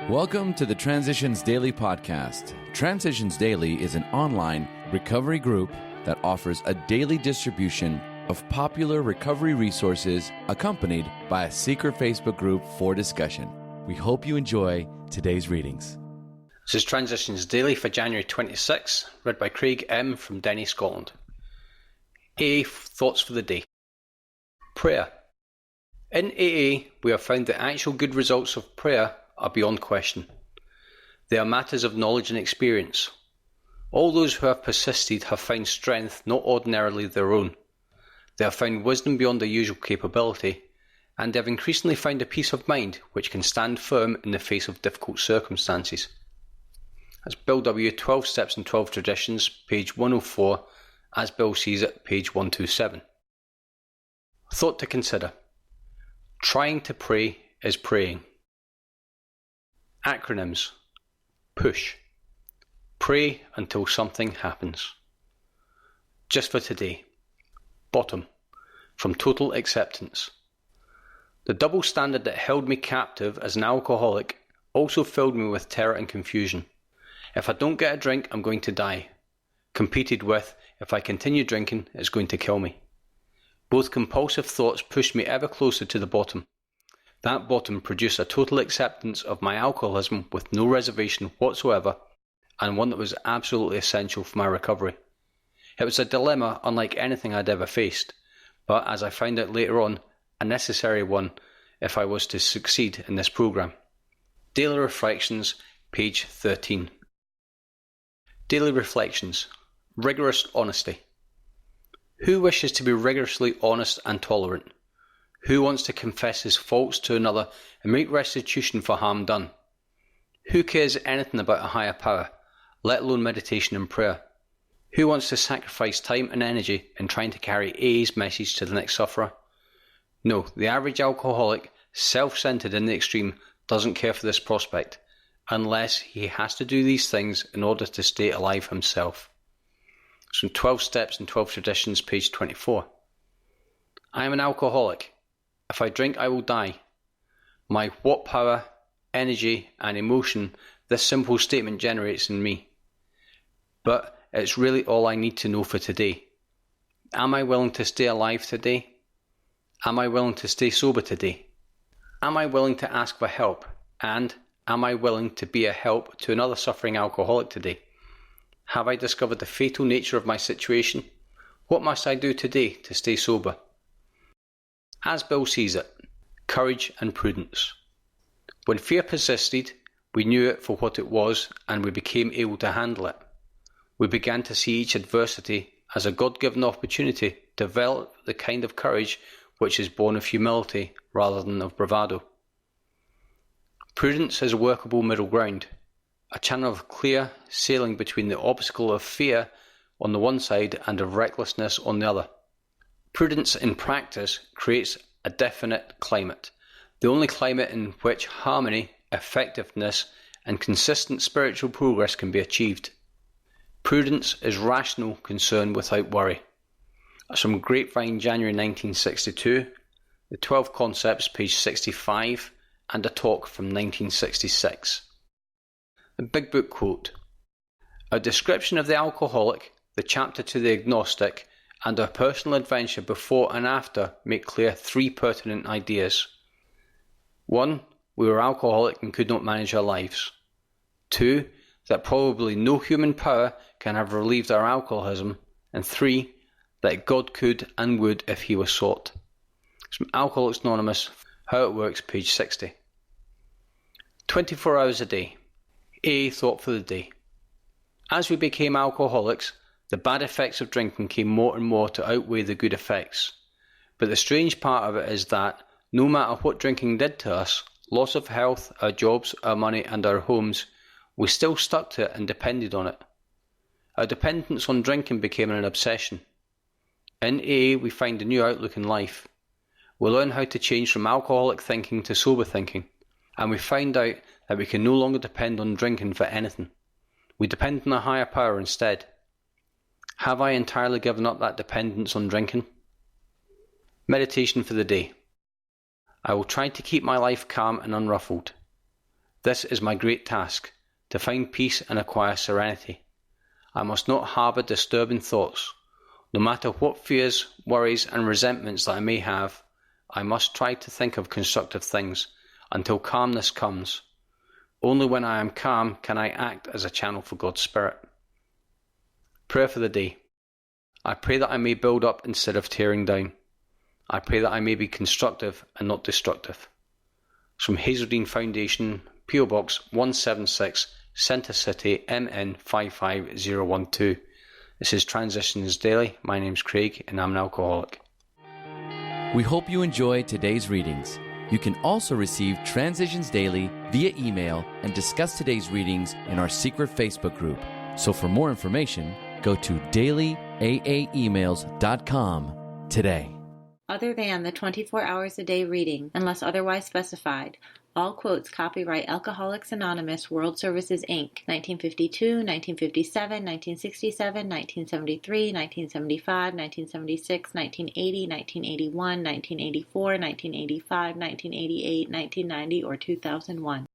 Welcome to the Transitions Daily podcast. Transitions Daily is an online recovery group that offers a daily distribution of popular recovery resources accompanied by a secret Facebook group for discussion. We hope you enjoy today's readings. This is Transitions Daily for January 26, read by Craig M. from Denny, Scotland. AA Thoughts for the Day. Prayer. In AA, we have found the actual good results of prayer are beyond question. They are matters of knowledge and experience. All those who have persisted have found strength not ordinarily their own. They have found wisdom beyond their usual capability, and they have increasingly found a peace of mind which can stand firm in the face of difficult circumstances. That's Bill W. 12 Steps and 12 Traditions, page 104, as Bill sees it, page 127. Thought to consider. Trying to pray is praying. Acronyms. Push. Pray until something happens. Just for today. Bottom. From total acceptance. The double standard that held me captive as an alcoholic also filled me with terror and confusion. If I don't get a drink, I'm going to die. Competed with, if I continue drinking, it's going to kill me. Both compulsive thoughts pushed me ever closer to the bottom. That bottom produced a total acceptance of my alcoholism with no reservation whatsoever, and one that was absolutely essential for my recovery. It was a dilemma unlike anything I'd ever faced, but as I found out later on, a necessary one if I was to succeed in this program. Daily Reflections, page 13. Daily Reflections. Rigorous honesty. Who wishes to be rigorously honest and tolerant? Who wants to confess his faults to another and make restitution for harm done? Who cares anything about a higher power, let alone meditation and prayer? Who wants to sacrifice time and energy in trying to carry AA's message to the next sufferer? No, the average alcoholic, self-centered in the extreme, doesn't care for this prospect, unless he has to do these things in order to stay alive himself. It's from 12 Steps and 12 Traditions, page 24. I am an alcoholic. If I drink, I will die. My what power, energy, and emotion this simple statement generates in me. But it's really all I need to know for today. Am I willing to stay alive today? Am I willing to stay sober today? Am I willing to ask for help? And am I willing to be a help to another suffering alcoholic today? Have I discovered the fatal nature of my situation? What must I do today to stay sober? As Bill sees it, courage and prudence. When fear persisted, we knew it for what it was and we became able to handle it. We began to see each adversity as a God-given opportunity to develop the kind of courage which is born of humility rather than of bravado. Prudence is a workable middle ground, a channel of clear sailing between the obstacle of fear on the one side and of recklessness on the other. Prudence in practice creates a definite climate, the only climate in which harmony, effectiveness, and consistent spiritual progress can be achieved. Prudence is rational concern without worry. That's from Grapevine, January 1962, the 12 Concepts, page 65, and a talk from 1966. The Big Book quote. A description of the alcoholic, the chapter to the agnostic, and our personal adventure before and after make clear three pertinent ideas. 1. We were alcoholic and could not manage our lives. 2. That probably no human power can have relieved our alcoholism. And 3. That God could and would if he was sought. It's from Alcoholics Anonymous, How It Works, page 60. 24 hours a day. AA Thought for the Day. As we became alcoholics, the bad effects of drinking came more and more to outweigh the good effects. But the strange part of it is that, no matter what drinking did to us, loss of health, our jobs, our money and our homes, we still stuck to it and depended on it. Our dependence on drinking became an obsession. In AA we find a new outlook in life. We learn how to change from alcoholic thinking to sober thinking, and we find out that we can no longer depend on drinking for anything. We depend on a higher power instead. Have I entirely given up that dependence on drinking? Meditation for the day. I will try to keep my life calm and unruffled. This is my great task, to find peace and acquire serenity. I must not harbour disturbing thoughts. No matter what fears, worries and resentments that I may have, I must try to think of constructive things until calmness comes. Only when I am calm can I act as a channel for God's Spirit. Prayer for the day. I pray that I may build up instead of tearing down. I pray that I may be constructive and not destructive. It's from Hazeldean Foundation, P.O. Box 176, Centre City, MN 55012. This is Transitions Daily. My name's Craig and I'm an alcoholic. We hope you enjoyed today's readings. You can also receive Transitions Daily via email and discuss today's readings in our secret Facebook group. So for more information, go to dailyaaemails.com today. Other than the 24 hours a day reading, unless otherwise specified, all quotes copyright Alcoholics Anonymous World Services, Inc., 1952, 1957, 1967, 1973, 1975, 1976, 1980, 1981, 1984, 1985, 1988, 1990, or 2001.